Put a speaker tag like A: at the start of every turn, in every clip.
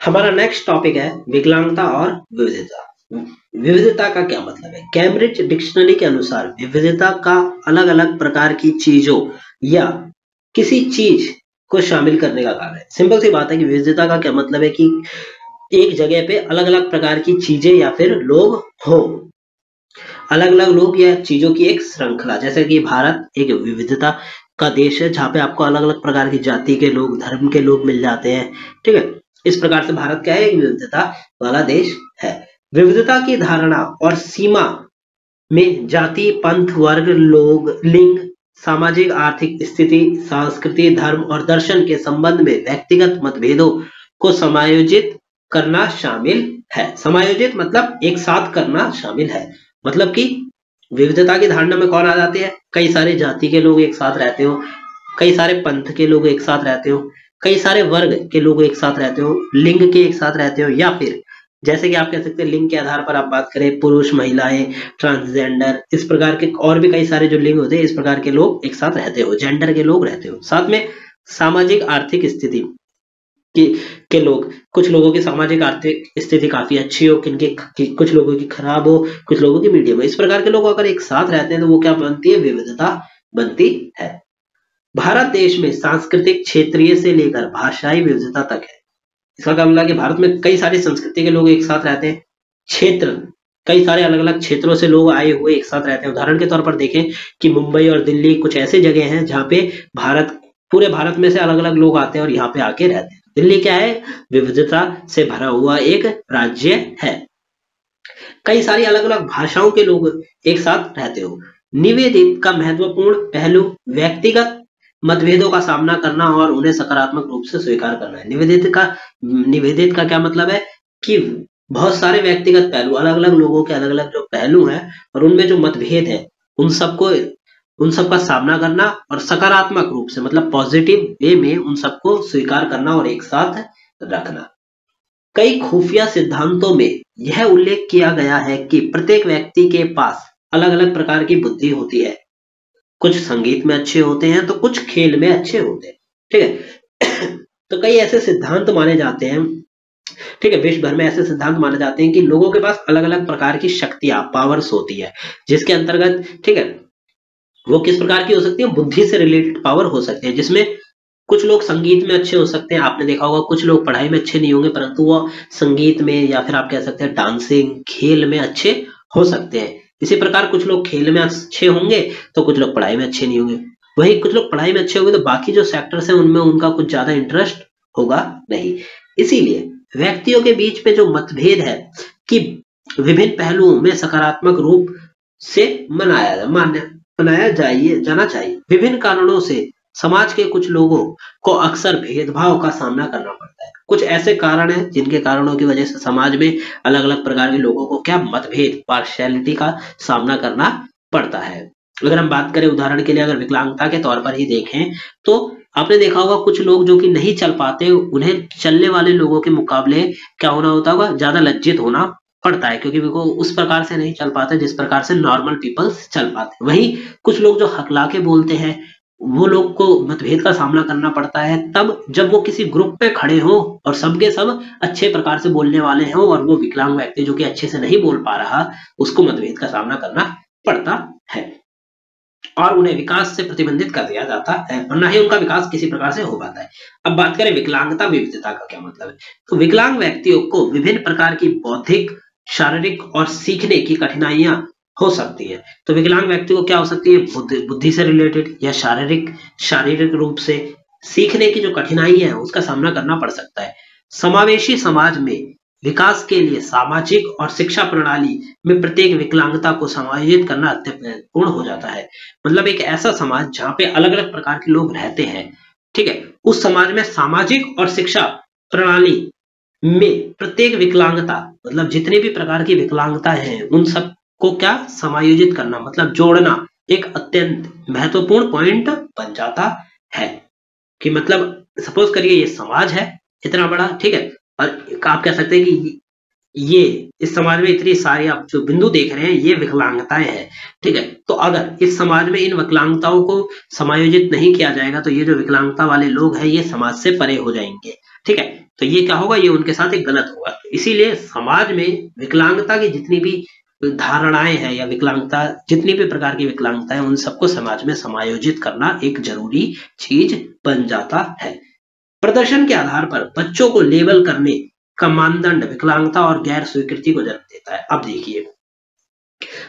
A: हमारा next topic है विकलांगता और विविधता। विविधता का क्या मतलब है? कैम्ब्रिज डिक्शनरी के अनुसार विविधता का अलग अलग प्रकार की चीजों या किसी चीज को शामिल करने का कार्य है। सिंपल सी बात है कि विविधता का क्या मतलब है कि एक जगह पे अलग अलग प्रकार की चीजें या फिर लोग हो, अलग अलग लोग या चीजों की एक श्रृंखला। जैसे कि भारत एक विविधता का देश है जहाँ पे आपको अलग अलग प्रकार की जाति के लोग, धर्म के लोग मिल जाते हैं। ठीक है, इस प्रकार से भारत क्या है, एक विविधता वाला देश है। विविधता की धारणा और सीमा में जाति, पंथ, वर्ग, लोग, लिंग, सामाजिक आर्थिक स्थिति, संस्कृति, धर्म और दर्शन के संबंध में व्यक्तिगत मतभेदों को समायोजित करना शामिल है। समायोजित मतलब एक साथ करना शामिल है। मतलब कि विविधता की धारणा में कौन आ जाते हैं? कई सारे जाति के लोग एक साथ रहते हो, कई सारे पंथ के लोग एक साथ रहते हो, कई सारे वर्ग के लोग एक साथ रहते हो, लिंग के एक साथ रहते हो, या फिर जैसे कि आप कह सकते हैं लिंग के आधार पर आप बात करें, पुरुष, महिलाएं, ट्रांसजेंडर, इस प्रकार के और भी कई सारे जो लिंग होते हैं, इस प्रकार के लोग एक साथ रहते हो, जेंडर के लोग रहते हो। साथ में सामाजिक आर्थिक स्थिति के लोग, कुछ लोगों की सामाजिक आर्थिक स्थिति काफी अच्छी हो, कुछ लोगों की खराब हो, कुछ लोगों की मीडियम हो। इस प्रकार के लोग अगर एक साथ रहते हैं तो वो क्या बनती है? विविधता बनती है। भारत देश में सांस्कृतिक, क्षेत्रीय से लेकर भाषाई विविधता तक है। इसका क्या मतलब कि भारत में कई सारी संस्कृति के लोग एक साथ रहते हैं, क्षेत्र, कई सारे अलग अलग क्षेत्रों से लोग आए हुए एक साथ रहते हैं। उदाहरण के तौर पर देखें कि मुंबई और दिल्ली कुछ ऐसे जगह हैं जहाँ पे पूरे भारत में से अलग अलग लोग आते हैं और यहाँ पे आके रहते हैं। दिल्ली क्या है? विविधता से भरा हुआ एक राज्य है। कई सारी अलग अलग भाषाओं के लोग एक साथ रहते हो। निवेदित का महत्वपूर्ण पहलू व्यक्तिगत मतभेदों का सामना करना और उन्हें सकारात्मक रूप से स्वीकार करना है। निवेदित का क्या मतलब है कि बहुत सारे व्यक्तिगत पहलू, अलग अलग लोगों के अलग अलग जो पहलू हैं और उनमें जो मतभेद है उन सबका सामना करना और सकारात्मक रूप से मतलब पॉजिटिव वे में उन सबको स्वीकार करना और एक साथ रखना। कई खुफिया सिद्धांतों में यह उल्लेख किया गया है कि प्रत्येक व्यक्ति के पास अलग अलग प्रकार की बुद्धि होती है। कुछ संगीत में अच्छे होते हैं तो कुछ खेल में अच्छे होते हैं। ठीक है तो कई ऐसे सिद्धांत माने जाते हैं, ठीक है, विश्व भर में ऐसे सिद्धांत माने जाते हैं कि लोगों के पास अलग अलग प्रकार की शक्तियां, पावर्स होती है, जिसके अंतर्गत, ठीक है, वो किस प्रकार की हो सकती है? बुद्धि से रिलेटेड पावर हो सकती है, जिसमें कुछ लोग संगीत में अच्छे हो सकते हैं। आपने देखा होगा कुछ लोग पढ़ाई में अच्छे नहीं होंगे परंतु वो संगीत में या फिर आप कह सकते हैं डांसिंग, खेल में अच्छे हो सकते हैं। इसी प्रकार कुछ लोग खेल में अच्छे होंगे तो कुछ लोग पढ़ाई में अच्छे नहीं होंगे। वही कुछ लोग पढ़ाई में अच्छे होंगे तो बाकी जो सेक्टर्स हैं उनमें उनका कुछ ज्यादा इंटरेस्ट होगा नहीं। इसीलिए व्यक्तियों के बीच में जो मतभेद है कि विभिन्न पहलुओं में सकारात्मक रूप से मनाया जाना चाहिए। विभिन्न कारणों से समाज के कुछ लोगों को अक्सर भेदभाव का सामना करना पड़ता है। कुछ ऐसे कारण हैं जिनके कारणों की वजह से समाज में अलग अलग प्रकार के लोगों को क्या मतभेद, पार्शियलिटी का सामना करना पड़ता है। अगर हम बात करें उदाहरण के लिए, अगर विकलांगता के तौर पर ही देखें तो आपने देखा होगा कुछ लोग जो कि नहीं चल पाते, उन्हें चलने वाले लोगों के मुकाबले क्या होना होता होगा? ज्यादा लज्जित होना पड़ता है, क्योंकि वो उस प्रकार से नहीं चल पाते जिस प्रकार से नॉर्मल पीपल्स चल पाते। वहीं कुछ लोग जो हकला के बोलते हैं वो लोग को मतभेद का सामना करना पड़ता है तब जब वो किसी ग्रुप पे खड़े हो और सबके सब अच्छे प्रकार से बोलने वाले हैं और वो विकलांग व्यक्ति जो कि अच्छे से नहीं बोल पा रहा, उसको मतभेद का सामना करना पड़ता है और उन्हें विकास से प्रतिबंधित कर दिया जाता है और ना ही उनका विकास किसी प्रकार से हो पाता है। अब बात करें विकलांगता विविधता का क्या मतलब है, तो विकलांग व्यक्तियों को विभिन्न प्रकार की बौद्धिक, शारीरिक और सीखने की कठिनाइयां हो सकती है। तो विकलांग व्यक्ति को क्या हो सकती है? बुद्धि से रिलेटेड या शारीरिक रूप से सीखने की जो कठिनाई है उसका सामना करना पड़ सकता है। समावेशी समाज में विकास के लिए सामाजिक और शिक्षा प्रणाली में प्रत्येक विकलांगता को समायोजित करना अत्यंत महत्वपूर्ण हो जाता है। मतलब एक ऐसा समाज जहाँ पे अलग अलग प्रकार के लोग रहते हैं, ठीक है, उस समाज में सामाजिक और शिक्षा प्रणाली में प्रत्येक विकलांगता, मतलब जितने भी प्रकार की विकलांगता है उन सब को क्या समायोजित करना, मतलब जोड़ना एक अत्यंत महत्वपूर्ण पॉइंट बन जाता है। कि मतलब सपोज करिए ये समाज है इतना बड़ा, ठीक है, और आप कह सकते हैं कि ये इस समाज में इतनी सारी आप जो बिंदु देख रहे हैं ये विकलांगताएं हैं, ठीक है, तो अगर इस समाज में इन विकलांगताओं को समायोजित नहीं किया जाएगा तो ये जो विकलांगता वाले लोग हैं ये समाज से परे हो जाएंगे। ठीक है, तो ये क्या होगा, ये उनके साथ एक गलत होगा। इसीलिए समाज में विकलांगता की जितनी भी धारणाएं हैं या विकलांगता, जितनी भी प्रकार की विकलांगता है, उन सबको समाज में समायोजित करना एक जरूरी चीज बन जाता है। प्रदर्शन के आधार पर बच्चों को लेबल करने का मानदंड विकलांगता और गैर स्वीकृति को जन्म देता है। अब देखिए,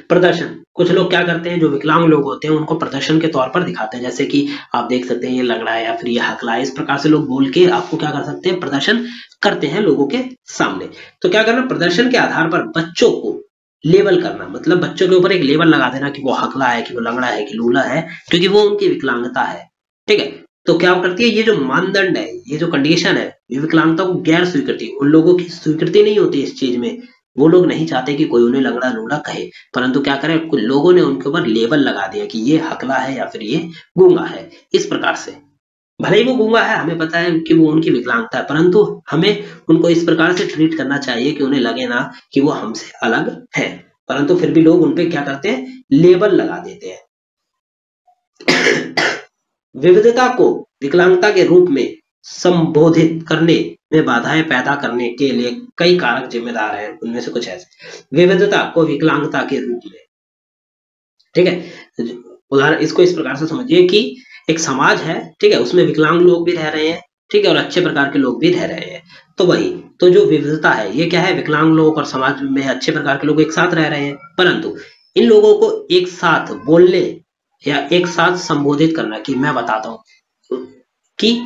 A: प्रदर्शन, कुछ लोग क्या करते हैं, जो विकलांग लोग होते हैं उनको प्रदर्शन के तौर पर दिखाते हैं, जैसे कि आप देख सकते हैं ये लंगड़ा है या फिर ये हकला है, इस प्रकार से लोग बोल के आपको क्या कर सकते हैं, प्रदर्शन करते हैं लोगों के सामने। तो क्या करना, प्रदर्शन के आधार पर बच्चों को लेबल करना, मतलब बच्चों के ऊपर एक लेबल लगा देना कि वो हकला है, कि वो लंगड़ा है, कि लूला है, क्योंकि वो उनकी विकलांगता है। ठीक है, तो क्या करती है, ये जो मानदंड है, ये जो कंडीशन है, ये विकलांगता को गैर स्वीकृति, उन लोगों की स्वीकृति नहीं होती इस चीज में, वो लोग नहीं चाहते कि कोई उन्हें लंगड़ा लूला कहे, परंतु क्या करें, कुछ लोगों ने उनके ऊपर लेबल लगा दिया कि ये हकला है या फिर ये गूंगा है। इस प्रकार से भले ही वो गूंगा है, हमें पता है कि वो उनकी विकलांगता है, परंतु हमें उनको इस प्रकार से ट्रीट करना चाहिए कि उन्हें लगे ना कि वो हमसे अलग है, परंतु फिर भी लोग उनपे क्या करते हैं, लेबल लगा देते हैं। विविधता को विकलांगता के रूप में संबोधित करने में बाधाएं पैदा करने के लिए कई कारक जिम्मेदार हैं। उनमें से कुछ ऐसे, विविधता को विकलांगता के रूप में, ठीक है, उदाहरण इसको इस प्रकार से समझिए कि एक समाज है, ठीक है, उसमें विकलांग लोग भी रह रहे हैं, ठीक है, और अच्छे प्रकार के लोग भी रह रहे हैं। तो वही, तो जो विविधता है ये क्या है, विकलांग लोग और समाज में अच्छे प्रकार के लोग एक साथ रह रहे हैं, परंतु इन लोगों को एक साथ बोलने या एक साथ संबोधित करना, कि मैं बताता हूं कि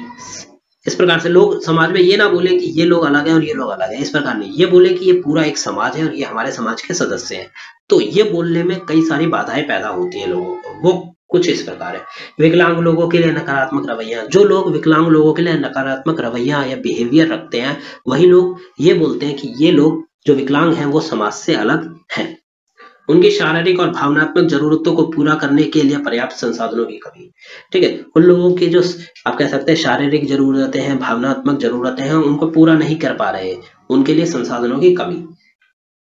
A: इस प्रकार से लोग समाज में ये ना बोले कि ये लोग अलग हैं और ये लोग अलग हैं, इस प्रकार नहीं, ये बोले कि ये पूरा एक समाज है और ये हमारे समाज के सदस्य हैं। तो ये बोलने में कई सारी बाधाएं पैदा होती है लोगों को, वो कुछ इस प्रकार है। विकलांग लोगों के लिए नकारात्मक रवैया, जो लोग विकलांग लोगों के लिए नकारात्मक रवैया या बिहेवियर रखते हैं, वही लोग ये बोलते हैं कि ये लोग जो विकलांग हैं वो समाज से अलग हैं। उनकी शारीरिक और भावनात्मक जरूरतों को पूरा करने के लिए पर्याप्त संसाधनों की कमी, ठीक है, उन लोगों की जो आप कह सकते हैं शारीरिक जरूरतें हैं, भावनात्मक जरूरतें हैं, उनको पूरा नहीं कर पा रहे हैं, उनके लिए संसाधनों की कमी।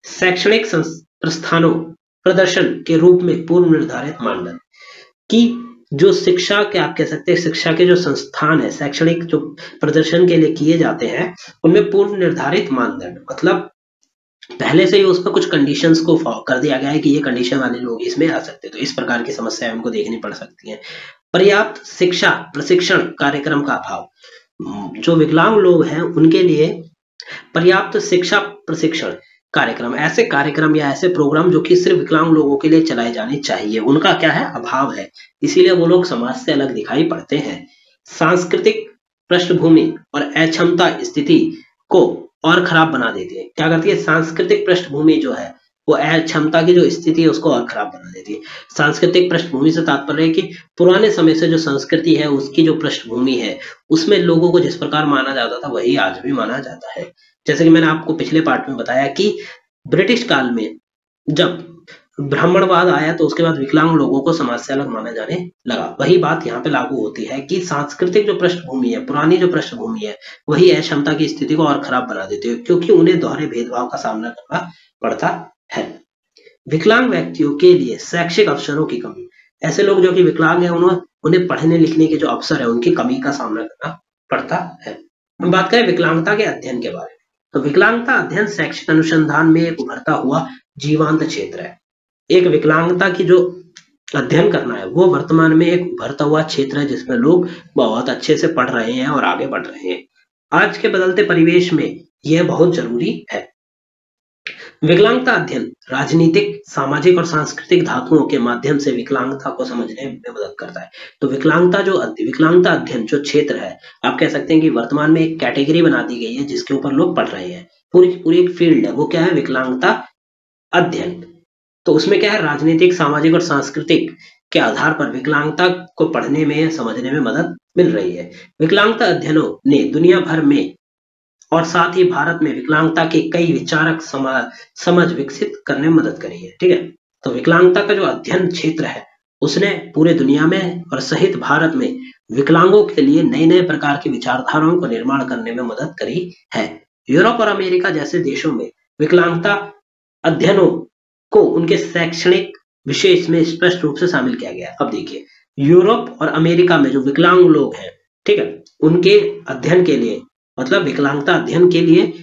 A: शैक्षणिक प्रस्थानों प्रदर्शन के रूप में पूर्व निर्धारित मानदंड, कि जो शिक्षा के आप कह सकते हैं, शिक्षा के जो संस्थान है, शैक्षणिक जो प्रदर्शन के लिए किए जाते हैं, उनमें पूर्व निर्धारित मानदंड, मतलब पहले से ही उसमें कुछ कंडीशंस को कर दिया गया है कि ये कंडीशन वाले लोग इसमें आ सकते हैं, तो इस प्रकार की समस्याएं उनको देखनी पड़ सकती हैं। पर्याप्त शिक्षा प्रशिक्षण कार्यक्रम का अभाव, जो विकलांग लोग हैं उनके लिए पर्याप्त शिक्षा प्रशिक्षण कार्यक्रम, ऐसे कार्यक्रम या ऐसे प्रोग्राम जो कि सिर्फ विकलांग लोगों के लिए चलाए जाने चाहिए, उनका क्या है, अभाव है, इसीलिए वो लोग समाज से अलग दिखाई पड़ते हैं। सांस्कृतिक पृष्ठभूमि और अक्षमता स्थिति को और खराब बना देती है। क्या करती है, सांस्कृतिक पृष्ठभूमि जो है वो अक्षमता की जो स्थिति है उसको और खराब बना देती है। सांस्कृतिक पृष्ठभूमि से तात्पर्य है कि पुराने समय से जो संस्कृति है उसकी जो पृष्ठभूमि है उसमें लोगों को जिस प्रकार माना जाता था वही आज भी माना जाता है। जैसे कि मैंने आपको पिछले पार्ट में बताया कि ब्रिटिश काल में जब ब्राह्मणवाद आया तो उसके बाद विकलांग लोगों को समाज से अलग माना जाने लगा। वही बात यहाँ पे लागू होती है कि सांस्कृतिक जो पृष्ठभूमि है, पुरानी जो पृष्ठभूमि है, वही अक्षमता की स्थिति को और खराब बना देती है, क्योंकि उन्हें दोहरे भेदभाव का सामना करना पड़ता है। विकलांग व्यक्तियों के लिए शैक्षिक अवसरों की कमी, ऐसे लोग जो कि विकलांग है उन्हें पढ़ने लिखने के जो अवसर है उनकी कमी का सामना करना पड़ता है। हम बात करें विकलांगता के अध्ययन के बारे में, तो विकलांगता अध्ययन शैक्षिक अनुसंधान में एक उभरता हुआ जीवांत क्षेत्र है। एक विकलांगता की जो अध्ययन करना है वो वर्तमान में एक उभरता हुआ क्षेत्र है जिसमें लोग बहुत अच्छे से पढ़ रहे हैं और आगे बढ़ रहे हैं। आज के बदलते परिवेश में यह बहुत जरूरी है। विकलांगता अध्ययन राजनीतिक, सामाजिक और सांस्कृतिक धातुओं के माध्यम से विकलांगता को समझने में मदद करता है। तो विकलांगता अध्ययन जो क्षेत्र है, आप कह सकते हैं कि वर्तमान में एक कैटेगरी बना दी गई है जिसके ऊपर लोग पढ़ रहे हैं, पूरी एक फील्ड है, वो क्या है, विकलांगता अध्ययन। तो उसमें क्या है, राजनीतिक, सामाजिक और सांस्कृतिक के आधार पर विकलांगता को पढ़ने में, समझने में मदद मिल रही है। विकलांगता अध्ययनों ने दुनिया भर में और साथ ही भारत में विकलांगता के कई विचारक समझ विकसित करने में मदद करी है। ठीक है, तो विकलांगता का जो अध्ययन क्षेत्र है उसने पूरे दुनिया में और सहित भारत में विकलांगों के लिए नए नए प्रकार की विचारधाराओं का निर्माण करने में मदद करी है। यूरोप और अमेरिका जैसे देशों में विकलांगता अध्ययनों को उनके शैक्षणिक विशेष में स्पष्ट रूप से शामिल किया गया। अब देखिए, यूरोप और अमेरिका में जो विकलांग लोग हैं, ठीक है, उनके अध्ययन के लिए मतलब विकलांगता अध्ययन के लिए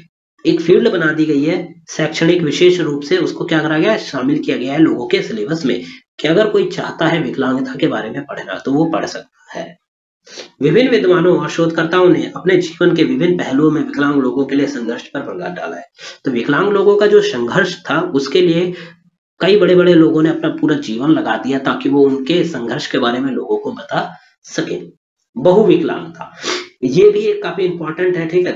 A: एक फील्ड बना दी गई है, शैक्षणिक विशेष रूप से उसको क्या करा गया है, शामिल किया गया है लोगों के सिलेबस में कि अगर कोई चाहता है विकलांगता के बारे में पढ़ना तो वो पढ़ सकता है। विभिन्न विद्वानों और शोधकर्ताओं ने अपने जीवन के विभिन्न पहलुओं में विकलांग लोगों के लिए संघर्ष पर प्रकाश डाला है। तो विकलांग लोगों का जो संघर्ष था उसके लिए कई बड़े-बड़े लोगों ने अपना पूरा जीवन लगा दिया ताकि वो उनके संघर्ष के बारे में लोगों को बता सके। बहुविकलांगता, ये भी एक काफी इंपॉर्टेंट है, ठीक है,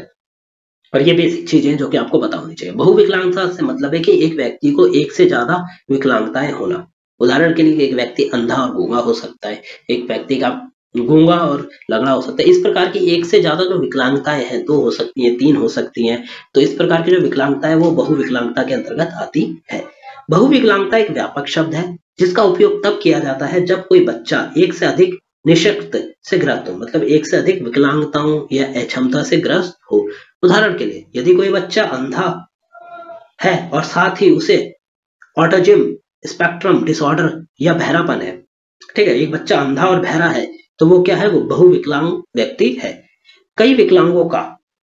A: और ये बेसिक चीजें जो कि आपको पता होनी चाहिए। बहुविकलांगता से मतलब है कि एक व्यक्ति को एक से ज्यादा विकलांगताएं होना। उदाहरण के लिए एक व्यक्ति अंधा और गूंगा हो सकता है, एक व्यक्ति का गूंगा और लंगड़ा हो सकता है। इस प्रकार की एक से ज्यादा जो विकलांगताएं हैं, 2 हो सकती हैं, 3 हो सकती हैं। तो इस प्रकार की जो विकलांगता है वो बहुविकलांगता के अंतर्गत आती है। बहुविकलांगता एक व्यापक शब्द है जिसका उपयोग तब किया जाता है जब कोई बच्चा एक से अधिक निःशक्त से ग्रस्त हो, मतलब एक से अधिक विकलांगताओं या अक्षमता से ग्रस्त हो। उदाहरण के लिए यदि कोई बच्चा अंधा है और साथ ही उसे ऑटिज्म स्पेक्ट्रम डिसऑर्डर या बहरापन है, ठीक है, एक बच्चा अंधा और बहरा है तो वो क्या है, वो बहुविकलांग व्यक्ति है। कई विकलांगों का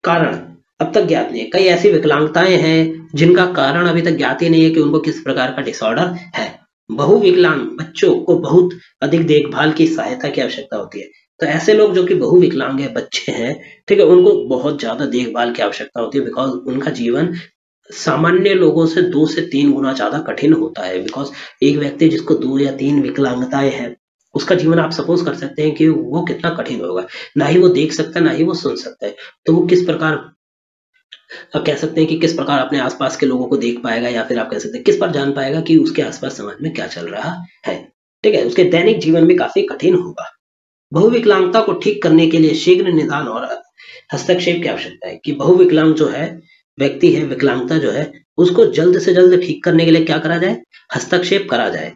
A: कारण अब तक ज्ञात नहीं है। कई ऐसी विकलांगताएं हैं जिनका कारण अभी तक ज्ञात ही नहीं है कि उनको किस प्रकार का डिसऑर्डर है। बहुविकलांग बच्चों को बहुत अधिक देखभाल की सहायता की आवश्यकता होती है। तो ऐसे लोग जो कि बहुविकलांग है, बच्चे हैं, ठीक है, उनको बहुत ज्यादा देखभाल की आवश्यकता होती है बिकॉज उनका जीवन सामान्य लोगों से 2 से 3 गुना ज्यादा कठिन होता है। बिकॉज एक व्यक्ति जिसको 2 या 3 विकलांगताएं हैं उसका जीवन आप सपोज कर सकते हैं कि वो कितना कठिन होगा। ना ही वो देख सकता है, ना ही वो सुन सकता है। तो वो किस प्रकार, आप कह सकते हैं कि किस प्रकार अपने आसपास के लोगों को देख पाएगा, या फिर आप कह सकते हैं किस पर जान पाएगा कि उसके आसपास समाज में क्या चल रहा है, ठीक है, उसके दैनिक जीवन में काफी कठिन होगा। बहुविकलांगता को ठीक करने के लिए शीघ्र निदान और हस्तक्षेप की आवश्यकता है। कि बहुविकलांग जो है व्यक्ति है, विकलांगता जो है उसको जल्द से जल्द ठीक करने के लिए क्या करा जाए, हस्तक्षेप करा जाए,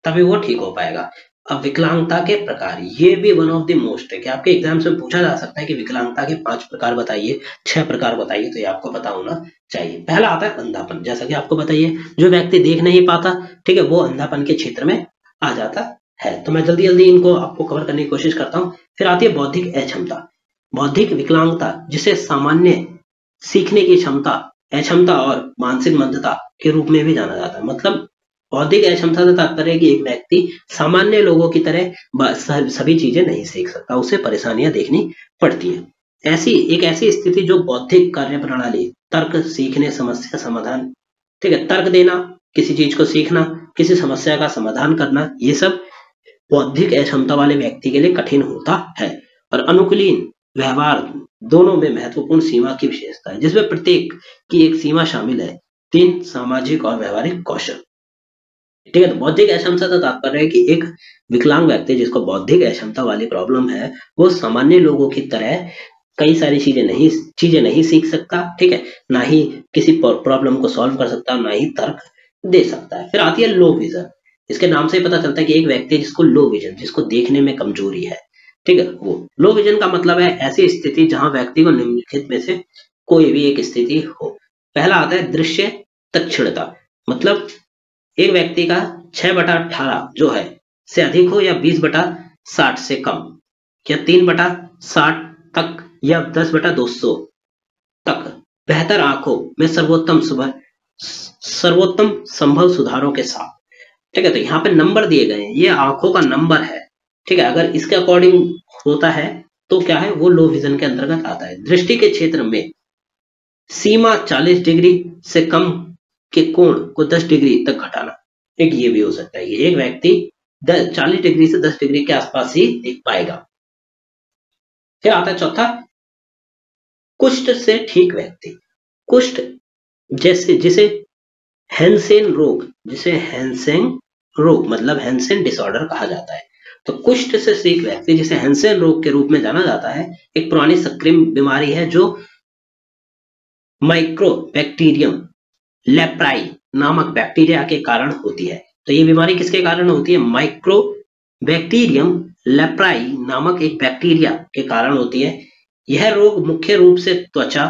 A: तभी वो ठीक हो पाएगा। अब विकलांगता के प्रकार, ये भी वन ऑफ द मोस्ट है कि आपके एग्जाम से पूछा जा सकता है कि विकलांगता के 5 प्रकार बताइए, 6 प्रकार बताइए, तो ये आपको पता होना चाहिए। पहला आता है अंधापन, जैसा कि आपको बताइए जो व्यक्ति देख नहीं पाता, ठीक है, वो अंधापन के क्षेत्र में आ जाता है। तो मैं जल्दी जल्दी इनको आपको कवर करने की कोशिश करता हूँ। फिर आती है बौद्धिक अक्षमता। बौद्धिक विकलांगता जिसे सामान्य सीखने की क्षमता, अक्षमता और मानसिक मंदता के रूप में भी जाना जाता है। मतलब बौद्धिक अक्षमता से तात्पर्य है कि एक व्यक्ति सामान्य लोगों की तरह सभी चीजें नहीं सीख सकता, उसे परेशानियां देखनी पड़ती हैं। ऐसी स्थिति जो बौद्धिक कार्य प्रणाली, तर्क सीखने, समस्या समाधान, ठीक है, तर्क देना, किसी चीज को सीखना, किसी समस्या का समाधान करना, ये सब बौद्धिक अक्षमता वाले व्यक्ति के लिए कठिन होता है। और अनुकूलन व्यवहार दोनों में महत्वपूर्ण सीमा की विशेषता है जिसमें प्रत्येक की एक सीमा शामिल है। 3 सामाजिक और व्यवहारिक कौशल, ठीक है। तो बौद्धिक अक्षमता का तात्पर्य है कि एक विकलांग व्यक्ति जिसको बौद्धिक अक्षमता वाली प्रॉब्लम है वो सामान्य लोगों की तरह कई सारी चीजें नहीं सीख सकता, ठीक है, ना ही किसी प्रॉब्लम को सॉल्व कर सकता, ना ही तर्क दे सकता है। फिर आती है लो विजन। इसके नाम से ही पता चलता है कि एक व्यक्ति जिसको लो विजन, जिसको देखने में कमजोरी है, ठीक है, वो लो विजन का मतलब है ऐसी स्थिति जहां व्यक्ति को निम्नलिखित में से कोई भी एक स्थिति हो। पहला आता है दृश्य तक्षणता, मतलब एक व्यक्ति का 6/18 जो है से अधिक हो, या 20/60 से कम, या 3/60 तक, या 10/200 तक। बेहतर आंखों में सर्वोत्तम संभव सुधारों के साथ, ठीक है। तो यहाँ पे नंबर दिए गए हैं, ये आंखों का नंबर है, ठीक है। अगर इसके अकॉर्डिंग होता है तो क्या है, वो लो विजन के अंतर्गत आता है। दृष्टि के क्षेत्र में सीमा 40 डिग्री से कम के कोण को 10 डिग्री तक घटाना, एक ये भी हो सकता है। एक व्यक्ति 40 डिग्री से 10 डिग्री के आसपास ही देख पाएगा। फिर आता है चौथा, कुष्ठ से ठीक व्यक्ति। कुष्ठ जिसे हैंसेन रोग मतलब हैंसेन डिसऑर्डर कहा जाता है। तो कुष्ठ से ठीक व्यक्ति जिसे हैंसेन रोग के रूप में जाना जाता है एक पुरानी संक्रामक बीमारी है जो माइक्रोबैक्टीरियम लेप्राई नामक बैक्टीरिया के कारण होती है। तो ये बीमारी किसके कारण होती है, माइक्रोबैक्टीरियम लेप्राई नामक एक बैक्टीरिया के कारण होती है। यह रोग मुख्य रूप से त्वचा,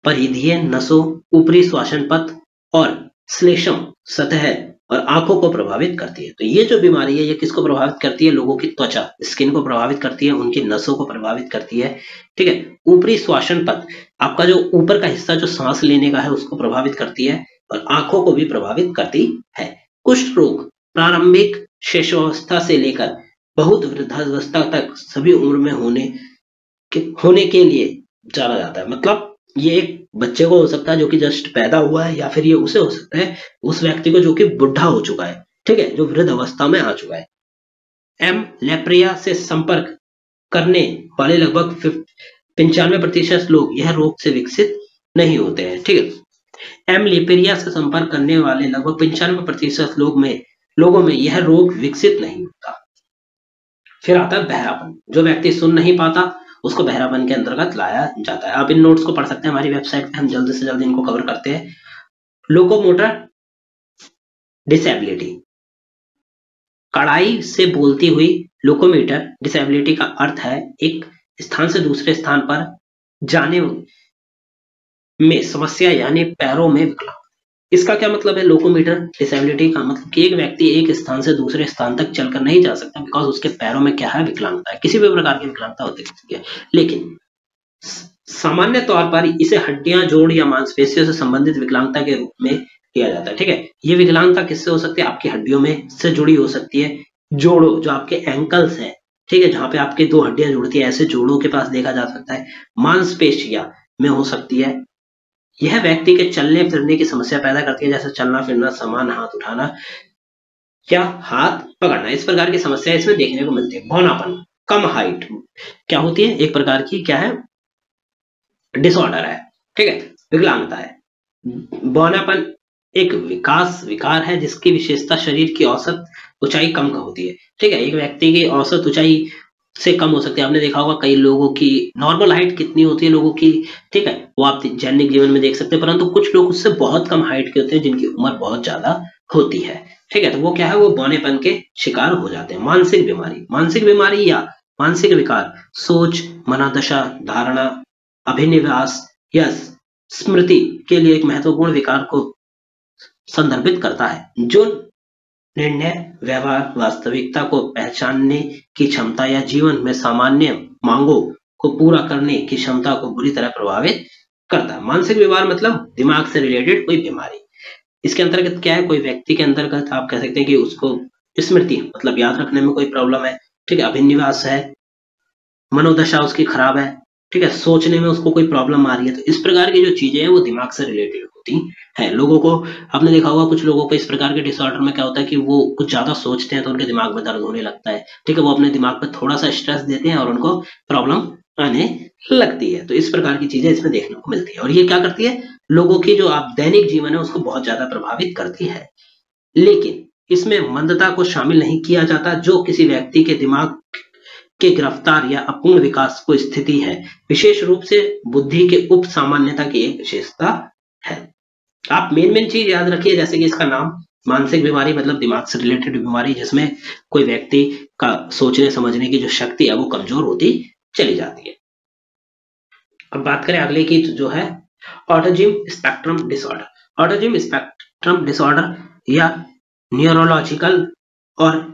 A: परिधीय नसों, ऊपरी श्वसन पथ और श्लेष्म सतह और आंखों को प्रभावित करती है। तो ये जो बीमारी है ये किसको प्रभावित करती है, लोगों की त्वचा, स्किन को प्रभावित करती है, उनकी नसों को प्रभावित करती है, ठीक है। ऊपरी श्वसन पथ, आपका जो ऊपर का हिस्सा जो सांस लेने का है उसको प्रभावित करती है और आंखों को भी प्रभावित करती है। कुष्ठ रोग प्रारंभिक शिशुअवस्था से लेकर बहुत वृद्धावस्था तक सभी उम्र में होने के लिए जाना जाता है। मतलब ये एक बच्चे को हो सकता है जो कि जस्ट पैदा हुआ है, या फिर ये उसे हो सकता है उस व्यक्ति को जो कि बुढ़ा हो चुका है, ठीक है, जो वृद्ध अवस्था में आ चुका है। एम लेप्रिया से संपर्क करने वाले लगभग 95% लोग यह रोग से विकसित नहीं होते हैं, ठीक है। एम लेप्रिया से संपर्क करने वाले लगभग 95% लोगों में यह रोग विकसित नहीं होता। फिर आता है बहरापन, जो व्यक्ति सुन नहीं पाता उसको बहरापन के अंतर्गत लाया जाता है। आप इन नोट्स को पढ़ सकते हैं हमारी वेबसाइट पे, हम जल्द से जल्द इनको कवर करते हैं। लोकोमोटर डिसेबिलिटी, कड़ाई से बोलती हुई लोकोमोटर डिसेबिलिटी का अर्थ है एक स्थान से दूसरे स्थान पर जाने में समस्या, यानी पैरों में विकलांग। इसका क्या मतलब है? लोकोमोटर डिसेबिलिटी का मतलब कि एक व्यक्ति एक स्थान से दूसरे स्थान तक चलकर नहीं जा सकता बिकॉज उसके पैरों में क्या है? विकलांगता है। किसी भी प्रकार की विकलांगता होती है, लेकिन सामान्य तौर पर इसे हड्डियां, जोड़ या मांसपेशियों से संबंधित विकलांगता के रूप में लिया जाता है, ठीक है। ये विकलांगता किससे हो सकती है? आपकी हड्डियों में से जुड़ी हो सकती है। जोड़ों, जो आपके एंकल्स हैं, ठीक है, जहां पे आपके दो हड्डियां जुड़ती है, ऐसे जोड़ों के पास देखा जा सकता है। मांसपेशियां में हो सकती है। यह व्यक्ति के चलने फिरने की समस्या पैदा करती है, जैसे चलना फिरना, सामान हाथ उठाना या हाथ पकड़ना। इस प्रकार की समस्या इसमें देखने को मिलती है। बौनापन, कम हाइट क्या होती है? एक प्रकार की क्या है? डिसऑर्डर है, ठीक है, विकलांगता है। बौनापन एक विकार है जिसकी विशेषता शरीर की औसत ऊंचाई कम होती है, ठीक है। एक व्यक्ति की औसत ऊंचाई से कम हो सकती है। आपने देखा होगा कई लोगों की नॉर्मल हाइट कितनी होती है लोगों की, ठीक है, वो आप दैनिक जीवन में देख सकते हैं, परंतु कुछ लोग उससे बहुत कम हाइट के होते हैं जिनकी उम्र बहुत ज्यादा होती है, ठीक है। तो वो क्या है? वो बौनेपन के शिकार हो जाते हैं। मानसिक बीमारी या मानसिक विकार सोच, मनोदशा, धारणा, अभिनिवेश या स्मृति के लिए एक महत्वपूर्ण विकार को संदर्भित करता है, जो निर्णय, व्यवहार, वास्तविकता को पहचानने की क्षमता या जीवन में सामान्य मांगों को पूरा करने की क्षमता को बुरी तरह प्रभावित करता है। मानसिक बीमार मतलब दिमाग से रिलेटेड कोई बीमारी। इसके अंतर्गत क्या है? कोई व्यक्ति के अंतर्गत आप कह सकते हैं कि उसको स्मृति मतलब याद रखने में कोई प्रॉब्लम है, ठीक है, अभिनिवेश है, मनोदशा उसकी खराब है, ठीक है, सोचने में उसको कोई प्रॉब्लम आ रही है। तो इस प्रकार की जो चीजें हैं वो दिमाग से रिलेटेड होती है। लोगों को आपने देखा होगा कुछ लोगों को इस प्रकार के डिसऑर्डर में क्या होता है कि वो कुछ ज्यादा सोचते हैं तो उनके दिमाग में दर्द होने लगता है, ठीक है, वो अपने दिमाग पर थोड़ा सा स्ट्रेस देते हैं और उनको प्रॉब्लम आने लगती है। तो इस प्रकार की चीजें इसमें देखने को मिलती है और ये क्या करती है? लोगों की जो आप दैनिक जीवन है उसको बहुत ज्यादा प्रभावित करती है। लेकिन इसमें मंदता को शामिल नहीं किया जाता, जो किसी व्यक्ति के दिमाग के गिरफ्तार या अपूर्ण विकास को स्थिति है, विशेष रूप से बुद्धि के उप सामान्यता की एक विशेषता है। आप मेन चीज याद रखिए, जैसे कि इसका नाम मानसिक बीमारी मतलब दिमाग से रिलेटेड बीमारी, जिसमें कोई व्यक्ति का सोचने समझने की जो शक्ति है वो कमजोर होती चली जाती है। अब बात करें अगले की, जो है autism spectrum disorder. Autism spectrum disorder या न्यूरोलॉजिकल और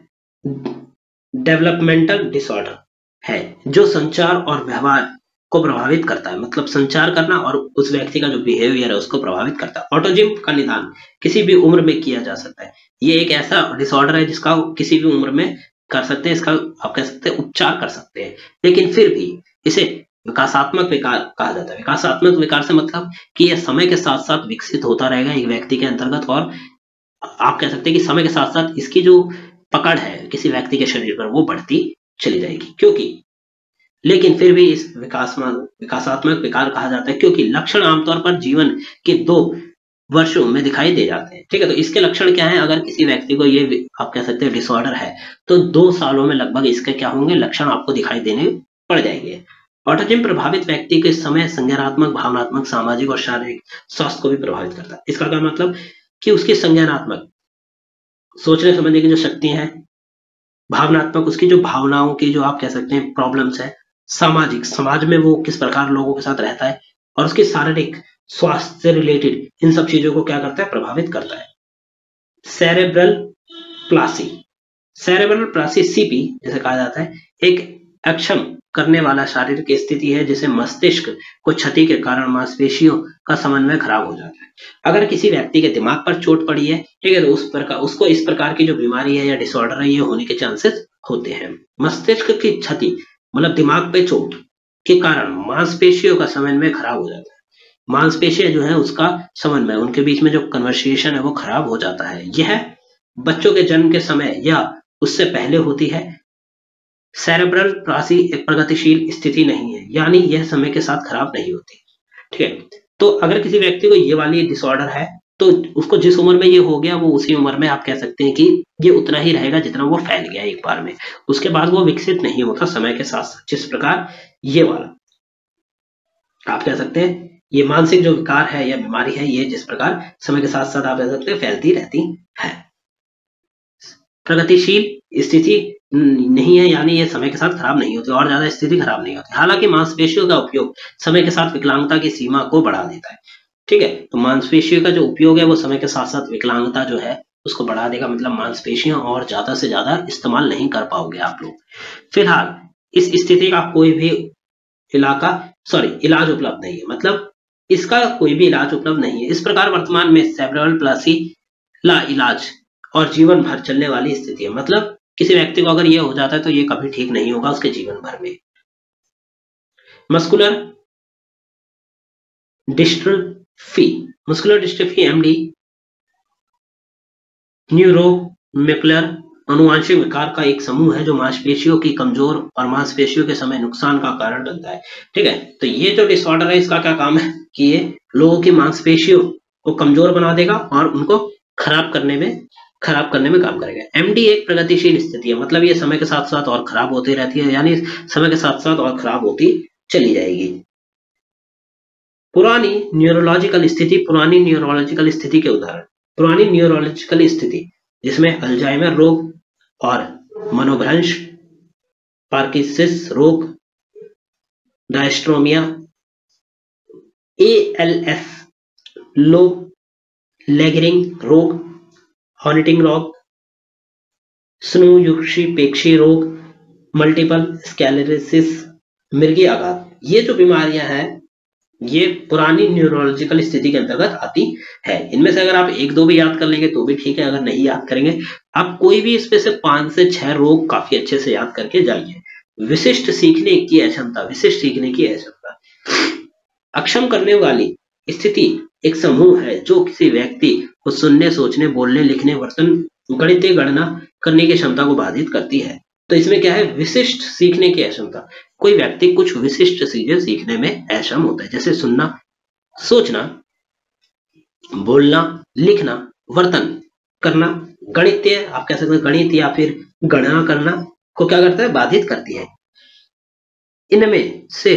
A: डेवलपमेंटल डिसऑर्डर है जो संचार और व्यवहार को प्रभावित करता है, मतलब संचार करना और उस व्यक्ति का जो बिहेवियर है उसको प्रभावित करता है। ऑटिज्म का निदान किसी भी उम्र में किया जा सकता है। ये एक ऐसा डिसऑर्डर है जिसका किसी भी उम्र में कर सकते हैं, इसका आप कह सकते हैं उपचार कर सकते हैं, लेकिन फिर भी इसे विकासात्मक विकार कहा जाता है। विकासात्मक विकार से मतलब कि यह समय के साथ साथ विकसित होता रहेगा एक व्यक्ति के अंतर्गत, और आप कह सकते हैं कि समय के साथ साथ इसकी जो पकड़ है किसी व्यक्ति के शरीर पर वो बढ़ती चली जाएगी, क्योंकि लेकिन फिर भी इस विकासात्मक विकार कहा जाता है क्योंकि लक्षण आमतौर पर जीवन के 2 वर्षों में दिखाई दे जाते हैं, ठीक है। तो इसके लक्षण क्या है? अगर किसी व्यक्ति को ये आप कह सकते हैं डिसऑर्डर है तो 2 सालों में लगभग इसके क्या होंगे? लक्षण आपको दिखाई देने पड़ जाएंगे। ऑटिज्म प्रभावित व्यक्ति के समय संज्ञानात्मक, भावनात्मक, सामाजिक और शारीरिक स्वास्थ्य को भी प्रभावित करता है। इसका क्या मतलब कि उसकी संज्ञानात्मक सोचने समझने की जो शक्ति है, भावनात्मक उसकी जो भावनाओं की जो आप कह सकते हैं प्रॉब्लम्स है, सामाजिक समाज में वो किस प्रकार लोगों के साथ रहता है, और उसकी शारीरिक स्वास्थ्य से रिलेटेड इन सब चीजों को क्या करता है? प्रभावित करता है। Cerebral Plassey, cerebral Plassey CP जैसे कहा जाता है, एक अक्षम करने वाला शारीरिक स्थिति है जिसे मस्तिष्क को क्षति के कारण मांसपेशियों का समन्वय खराब हो जाता है। अगर किसी व्यक्ति के दिमाग पर चोट पड़ी है, ठीक है, तो उसको इस प्रकार की जो बीमारी है या डिसऑर्डर है ये होने के चांसेस होते हैं। मस्तिष्क की क्षति मतलब दिमाग पे चोट के कारण मांसपेशियों का समन्वय खराब हो जाता है। मांसपेशियां जो है उसका समन्वय, उनके बीच में जो कन्वर्सेशन है वो खराब हो जाता है। यह बच्चों के जन्म के समय या उससे पहले होती है। सेरेब्रल पाल्सी एक प्रगतिशील स्थिति नहीं है, यानी यह समय के साथ खराब नहीं होती। ठीक है, तो अगर किसी व्यक्ति को ये वाली डिसऑर्डर है तो उसको जिस उम्र में ये हो गया वो उसी उम्र में आप कह सकते हैं कि ये उतना ही रहेगा जितना वो फैल गया एक बार में, उसके बाद वो विकसित नहीं होता समय के साथ साथ। जिस प्रकार ये वाला आप कह सकते हैं ये मानसिक जो विकार है या बीमारी है ये जिस प्रकार समय के साथ साथ आप कह सकते हैं फैलती रहती है। प्रगतिशील स्थिति नहीं है, यानी ये समय के साथ खराब नहीं होती और ज्यादा स्थिति खराब नहीं होती। हालांकि मांसपेशियों का उपयोग समय के साथ विकलांगता की सीमा को बढ़ा देता है। ठीक है, तो मांसपेशियों का जो उपयोग है वो समय के साथ साथ विकलांगता जो है उसको बढ़ा देगा, मतलब मांसपेशियां और ज्यादा से ज्यादा इस्तेमाल नहीं कर पाओगे आप लोग। फिलहाल इस स्थिति का कोई भी इलाज उपलब्ध नहीं है, मतलब इसका कोई भी इलाज उपलब्ध नहीं है। इस प्रकार वर्तमान में सेरेब्रल पाल्सी ला इलाज और जीवन भर चलने वाली स्थिति है, मतलब किसी व्यक्ति को अगर ये हो जाता है तो ये कभी ठीक नहीं होगा उसके जीवन भर में। मस्कुलर डिस्ट्रफी एमडी न्यूरोमस्कुलर अनुवांशिक विकार का एक समूह है जो मांसपेशियों की कमजोर और मांसपेशियों के समय नुकसान का कारण बनता है। ठीक है, तो ये जो डिसऑर्डर है इसका क्या काम है कि ये लोगों की मांसपेशियों को कमजोर बना देगा और उनको खराब करने में काम करेगा। एमडी एक प्रगतिशील स्थिति है, मतलब ये समय के साथ साथ और खराब होती रहती है, यानी समय के साथ साथ और खराब होती चली जाएगी। पुरानी न्यूरोलॉजिकल स्थिति के उदाहरण। पुरानी न्यूरोलॉजिकल स्थिति जिसमें अल्जाइमर रोग और मनोभ्रंश, पार्किंसंस रोग, डायस्ट्रोमिया, ALS, लो लेगरिंग रोग, हॉर्निटिंग रोग, स्नूयुक्षी रोग, मल्टीपल स्क्लेरोसिस, मिर्गी आघात, ये जो बीमारियां हैं ये पुरानी न्यूरोलॉजिकल स्थिति के अंतर्गत आती है। इनमें से अगर आप एक दो भी याद कर लेंगे तो भी ठीक है, अगर नहीं याद करेंगे आप कोई भी इसमें से 5 से 6 रोग काफी अच्छे से याद करके जाइए। विशिष्ट सीखने की अक्षमता, अक्षम करने वाली स्थिति एक समूह है जो किसी व्यक्ति को सुनने, सोचने, बोलने, लिखने, वर्तन, गणितीय गणना करने की क्षमता को बाधित करती है। तो इसमें क्या है, विशिष्ट सीखने की अक्षमता। कोई व्यक्ति कुछ विशिष्ट चीजें सीखने में अक्षम होता है, जैसे सुनना, सोचना, बोलना, लिखना, वर्तन करना, गणितीय आप कह सकते हैं गणित या फिर गणना करना को क्या करता है, बाधित करती है। इनमें से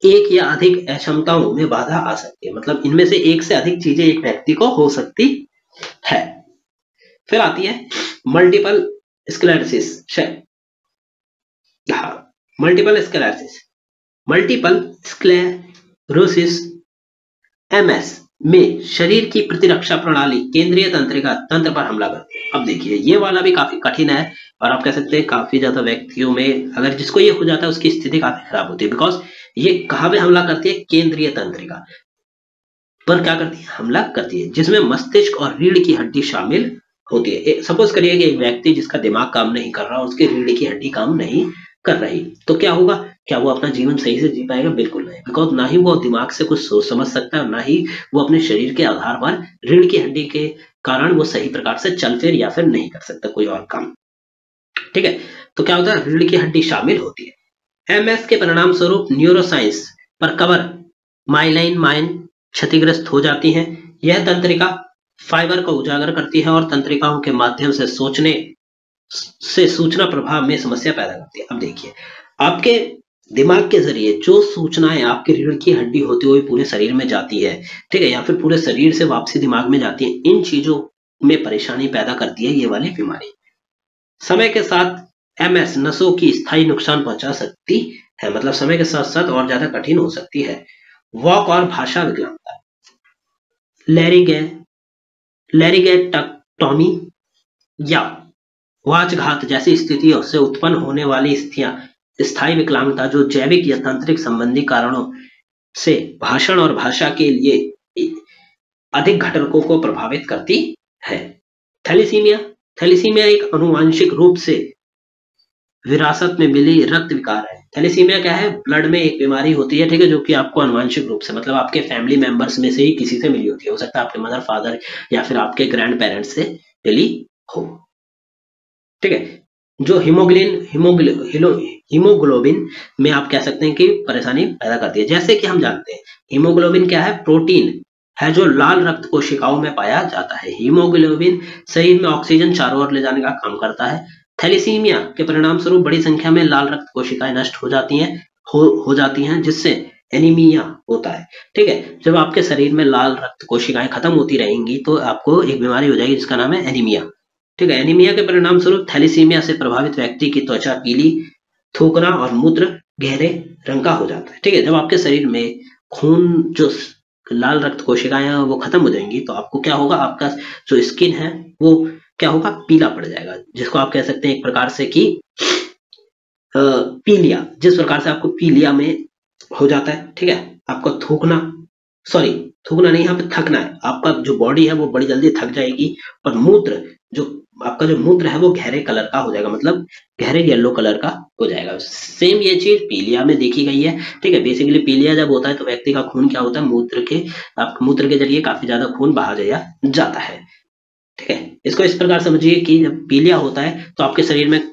A: एक या अधिक अक्षमताओं में बाधा आ सकती है, मतलब इनमें से एक से अधिक चीजें एक व्यक्ति को हो सकती है। फिर आती है multiple sclerosis. Multiple sclerosis MS में शरीर की प्रतिरक्षा प्रणाली केंद्रीय तंत्र पर हमला करती है। अब देखिए ये वाला भी काफी कठिन है और आप कह सकते हैं काफी ज्यादा व्यक्तियों में अगर जिसको ये हो जाता है उसकी स्थिति काफी खराब होती है, बिकॉज ये कहाँ पे हमला करती है, केंद्रीय तंत्रिका पर क्या करती है, हमला करती है, जिसमें मस्तिष्क और रीढ़ की हड्डी शामिल होती है। सपोज करिए कि एक व्यक्ति जिसका दिमाग काम नहीं कर रहा, उसकी रीढ़ की हड्डी काम नहीं कर रही, तो क्या होगा, क्या वो अपना जीवन सही से जी पाएगा? बिल्कुल नहीं, बिकॉज ना ही वो दिमाग से कुछ सोच समझ सकता है और ना ही वो अपने शरीर के आधार पर रीढ़ की हड्डी के कारण वो सही प्रकार से चल फिर या फिर नहीं कर सकता कोई और काम। ठीक है, तो क्या होता है, रीढ़ की हड्डी शामिल होती है। MS के परिणाम स्वरूप न्यूरोसाइंस पर कवर माइलाइन माइन क्षतिग्रस्त हो जाती है। यह तंत्रिका फाइबर को उजागर करती है और तंत्रिकाओं के माध्यम से सूचना प्रभाव में समस्या पैदा करती है। अब देखिए आपके दिमाग के जरिए जो सूचनाएं आपकी रीढ़ की हड्डी होती हुई पूरे शरीर में जाती है, ठीक है, या फिर पूरे शरीर से वापसी दिमाग में जाती है, इन चीजों में परेशानी पैदा करती है ये वाली बीमारी। समय के साथ MS नसों की स्थायी नुकसान पहुंचा सकती है, मतलब समय के साथ साथ और ज्यादा कठिन हो सकती है। वॉक और भाषा विकलांगता, लैरिंगेक्टोमी या वाचघात जैसी स्थितियों से उत्पन्न होने वाली स्थितियां स्थायी विकलांगता जो जैविक या तंत्रिक संबंधी कारणों से भाषण और भाषा के लिए अधिक घटकों को प्रभावित करती है। थैलेसीमिया, थैलेसीमिया एक आनुवांशिक रूप से विरासत में मिली रक्त विकार है। थैलेसीमिया क्या है? ब्लड में एक बीमारी होती है, ठीक है, जो कि आपको आनुवांशिक रूप से मतलब आपके फैमिली मेंबर्स में से ही किसी से मिली होती है। हो सकता है आपके मदर फादर या फिर आपके ग्रैंड पेरेंट्स से मिली हो, ठीक है। जो हीमोग्लोबिन में आप कह सकते हैं कि परेशानी पैदा करती है। जैसे कि हम जानते हैं हीमोग्लोबिन क्या है? प्रोटीन है जो लाल रक्त कोशिकाओं में पाया जाता है। हीमोग्लोबिन शरीर में ऑक्सीजन चारों ओर ले जाने का काम करता है। थैलेसीमिया के परिणाम स्वरूप बड़ी संख्या में लाल रक्त कोशिकाएं नष्ट हो जाती हैं, हो जाती हैं, जिससे एनीमिया होता है, ठीक है। जब आपके शरीर में लाल रक्त कोशिकाएं खत्म होती रहेंगी तो आपको एक बीमारी हो जाएगी जिसका नाम है एनीमिया, ठीक है। एनीमिया के परिणाम स्वरूप थैलेसीमिया से प्रभावित व्यक्ति की त्वचा पीली, थूकना और मूत्र गहरे रंग का हो जाता है, ठीक है। जब आपके शरीर में खून जो लाल रक्त कोशिकाएं हैं वो खत्म हो जाएंगी तो आपको क्या होगा? आपका जो स्किन है वो क्या होगा? पीला पड़ जाएगा, जिसको आप कह सकते हैं एक प्रकार से कि पीलिया। जिस प्रकार से आपको पीलिया में हो जाता है, ठीक है। आपका थूकना नहीं, यहाँ पे थकना है। आपका जो बॉडी है वो बड़ी जल्दी थक जाएगी और मूत्र जो मूत्र है वो गहरे कलर का हो जाएगा, मतलब गहरे येलो कलर का हो जाएगा। सेम ये चीज पीलिया में देखी गई है, ठीक है। बेसिकली पीलिया जब होता है तो व्यक्ति का खून क्या होता है? मूत्र के जरिए काफी ज्यादा खून बहा जाता है, ठीक है। इसको इस प्रकार समझिए कि जब पीलिया होता है तो आपके शरीर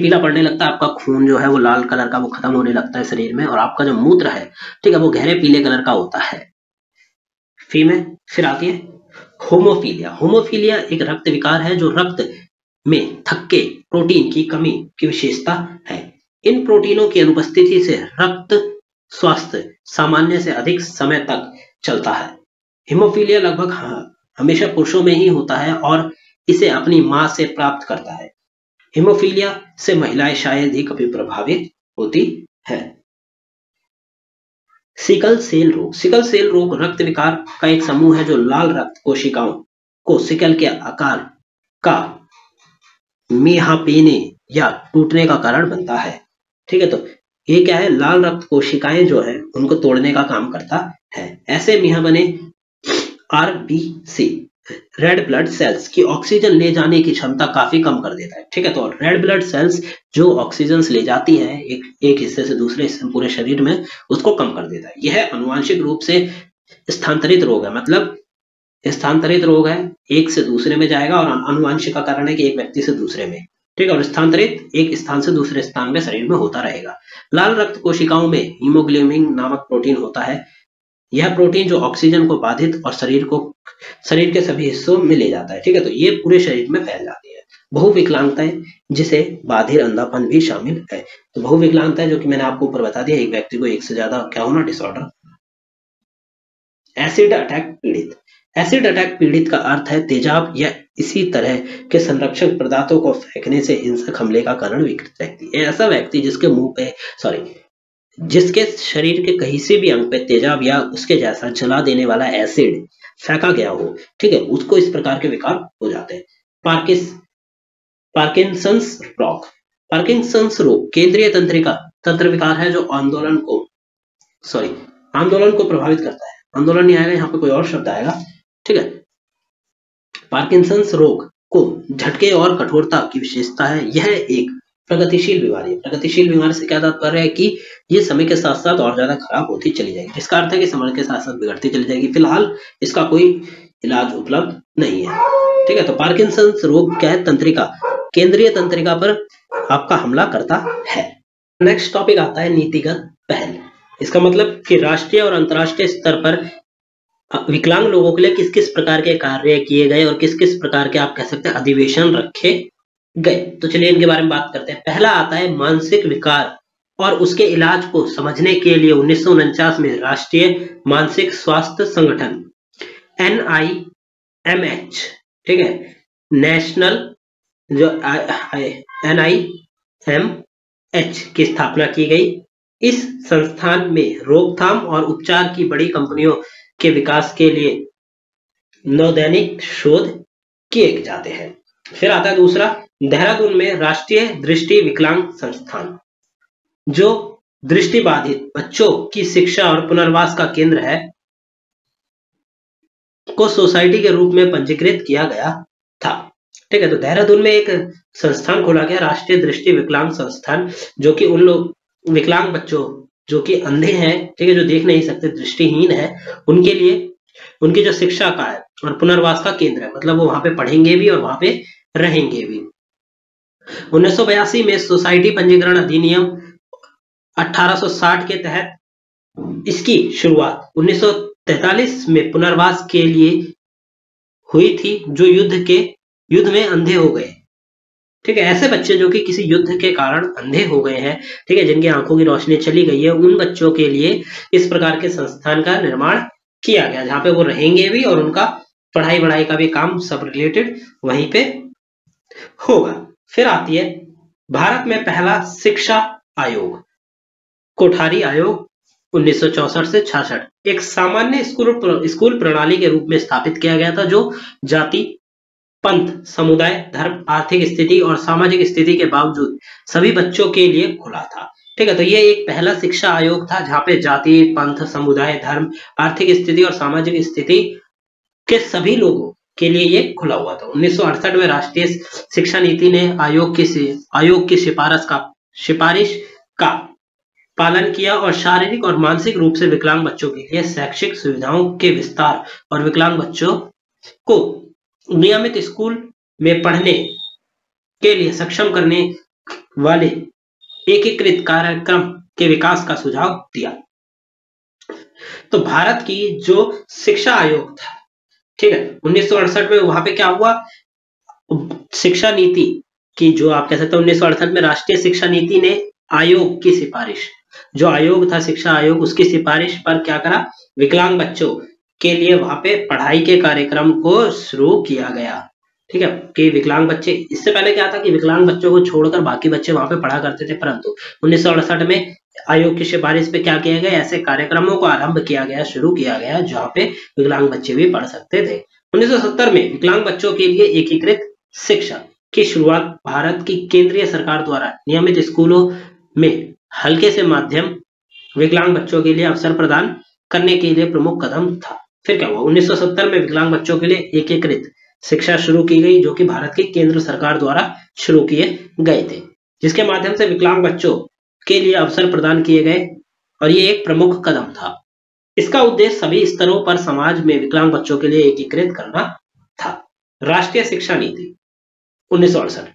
A: पीला पड़ने लगता है, आपका खून जो है वो लाल कलर का वो खत्म होने लगता है शरीर में, और आपका जो मूत्र है, ठीक है, वो गहरे पीले कलर का होता है। फिर आती है होमोफीलिया। होमोफीलिया एक रक्त विकार है जो रक्त में थक्के प्रोटीन की कमी की विशेषता है। इन प्रोटीनों की अनुपस्थिति से रक्त स्वास्थ्य सामान्य से अधिक समय तक चलता है। हीमोफीलिया लगभग हमेशा पुरुषों में ही होता है और इसे अपनी मां से प्राप्त करता है। हीमोफीलिया से महिलाएं शायद ही कभी प्रभावित होती है। सिकल सेल रोग रक्त विकार का एक समूह है जो लाल रक्त कोशिकाओं को सिकल के आकार का मेहापेने या टूटने का कारण बनता है, ठीक है। तो ये क्या है? लाल रक्त कोशिकाएं जो है उनको तोड़ने का काम करता है। ऐसे मेहा बने RBC रेड ब्लड सेल्स की ऑक्सीजन ले जाने की क्षमता काफी कम कर देता है, ठीक है। तो रेड ब्लड सेल्स जो ऑक्सीजन ले जाती है एक हिस्से से दूसरे हिस्से में पूरे शरीर में, उसको कम कर देता है। यह आनुवांशिक रूप से स्थानांतरित रोग है, मतलब स्थानांतरित रोग है, एक से दूसरे में जाएगा, और आनुवांशिक का कारण है कि एक व्यक्ति से दूसरे में, ठीक है, और स्थानांतरित एक स्थान से दूसरे स्थान में शरीर में होता रहेगा। लाल रक्त कोशिकाओं में हीमोग्लोबिन नामक प्रोटीन होता है। यह प्रोटीन जो ऑक्सीजन को बाधित और शरीर के सभी हिस्सों में ले जाता है, ठीक है। तो ये पूरे शरीर में फैल जाती है। बहुविकलांगताएं जिसे बाधिर अंधापन भी शामिल है। तो बहुविकलांगताएं जो कि मैंने आपको ऊपर बता दिया, एक व्यक्ति को एक से ज्यादा क्या होना डिसऑर्डर। एसिड अटैक पीड़ित का अर्थ है तेजाब या इसी तरह के संरक्षक पदार्थों को फेंकने से हिंसक हमले का कारण विकृत व्यक्ति। ऐसा व्यक्ति जिसके शरीर के कहीं से भी अंग पे तेजाब या उसके जैसा जला देने वाला एसिड फेंका गया हो, ठीक है, उसको इस प्रकार के विकार हो जाते हैं। पार्किंसंस रोग केंद्रीय तंत्र विकार है जो आंदोलन को प्रभावित करता है। आंदोलन नहीं आएगा, यहाँ पे कोई और शब्द आएगा, ठीक है। पार्किंसंस रोग को झटके और कठोरता की विशेषता है। यह एक प्रगतिशील बीमारी है। प्रगतिशील बीमारी से क्या तात्पर्य है कि ये समय के साथ साथ और ज्यादा खराब होती चली जाएगी, जिसका अर्थ है कि समय के साथ साथ बिगड़ती चली जाएगी। फिलहाल इसका कोई इलाज उपलब्ध नहीं है, ठीक है। तो पार्किंसंस रोग क्या है? केंद्रीय तंत्रिका पर आपका हमला करता है। नेक्स्ट टॉपिक आता है नीतिगत पहल। इसका मतलब कि राष्ट्रीय और अंतर्राष्ट्रीय स्तर पर विकलांग लोगों के लिए किस किस प्रकार के कार्य किए गए और किस किस प्रकार के आप कह सकते हैं अधिवेशन रखे गए। तो चलिए इनके बारे में बात करते हैं। पहला आता है मानसिक विकार और उसके इलाज को समझने के लिए 1949 में राष्ट्रीय मानसिक स्वास्थ्य संगठन NIMH, ठीक है, नेशनल जो NIMH की स्थापना की गई। इस संस्थान में रोकथाम और उपचार की बड़ी कंपनियों के विकास के लिए नवदैनिक शोध किए जाते हैं। फिर आता है दूसरा देहरादून में राष्ट्रीय दृष्टि विकलांग संस्थान, जो दृष्टिबाधित बच्चों की शिक्षा और पुनर्वास का केंद्र है, को सोसाइटी के रूप में पंजीकृत किया गया था। ठीक है, तो देहरादून में एक संस्थान खोला गया, राष्ट्रीय दृष्टि विकलांग संस्थान, जो कि उन लोग विकलांग बच्चों जो कि अंधे हैं, ठीक है, जो देख नहीं सकते, दृष्टिहीन है, उनके लिए उनकी जो शिक्षा का है और पुनर्वास का केंद्र है, मतलब वो वहां पे पढ़ेंगे भी और वहां पे रहेंगे भी। 1982 में सोसाइटी पंजीकरण अधिनियम 1860 के तहत इसकी शुरुआत 1943 में पुनर्वास के लिए हुई थी, जो युद्ध में अंधे हो गए। ठीक है, ऐसे बच्चे जो कि किसी युद्ध के कारण अंधे हो गए हैं, ठीक है, जिनकी आंखों की रोशनी चली गई है, उन बच्चों के लिए इस प्रकार के संस्थान का निर्माण किया गया, जहां पे वो रहेंगे भी और उनका पढ़ाई वढ़ाई का भी काम सब रिलेटेड वहीं पे होगा। फिर आती है भारत में पहला शिक्षा आयोग, कोठारी आयोग 1964 से 66, एक सामान्य स्कूल प्रणाली के रूप में स्थापित किया गया था, जो जाति, पंथ, समुदाय, धर्म, आर्थिक स्थिति और सामाजिक स्थिति के बावजूद सभी बच्चों के लिए खुला था। ठीक है, तो ये एक पहला शिक्षा आयोग था जहां पे जाति, पंथ, समुदाय, धर्म, आर्थिक स्थिति और सामाजिक स्थिति के सभी लोगों के लिए ये खुला हुआ था। 1968 में राष्ट्रीय शिक्षा नीति ने आयोग की सिफारिश का पालन किया और शारीरिक और मानसिक रूप से विकलांग बच्चों के लिए शैक्षिक सुविधाओं के विस्तार और विकलांग बच्चों को नियमित स्कूल में पढ़ने के लिए सक्षम करने वाले एकीकृत कार्यक्रम के विकास का सुझाव दिया। तो भारत की जो शिक्षा आयोग था, ठीक है, 1968 में वहां पे क्या हुआ, शिक्षा नीति की जो आप कह सकते हैं 1968 में राष्ट्रीय शिक्षा नीति ने आयोग की सिफारिश, जो आयोग था शिक्षा आयोग, उसकी सिफारिश पर क्या करा, विकलांग बच्चों के लिए वहां पे पढ़ाई के कार्यक्रम को शुरू किया गया। ठीक है, कि विकलांग बच्चे, इससे पहले क्या था कि विकलांग बच्चों को छोड़कर बाकी बच्चे वहां पे पढ़ा करते थे, परंतु 1968 में आयोग की सिफारिश पे क्या किया गया, ऐसे कार्यक्रमों को आरंभ किया गया, शुरू किया गया, जहाँ पे विकलांग बच्चे भी पढ़ सकते थे। 1970 में विकलांग बच्चों के लिए एकीकृत शिक्षा की शुरुआत भारत की केंद्रीय सरकार द्वारा नियमित स्कूलों में हल्के से माध्यम विकलांग बच्चों के लिए अवसर प्रदान करने के लिए प्रमुख कदम था। फिर क्या हुआ, 1970 में विकलांग बच्चों के लिए एकीकृत शिक्षा शुरू की गई, जो कि भारत की केंद्र सरकार द्वारा शुरू किए गए थे, जिसके माध्यम से विकलांग बच्चों के लिए अवसर प्रदान किए गए और ये एक प्रमुख कदम था। इसका उद्देश्य सभी स्तरों पर समाज में विकलांग बच्चों के लिए एकीकृत करना था। राष्ट्रीय शिक्षा नीति 1968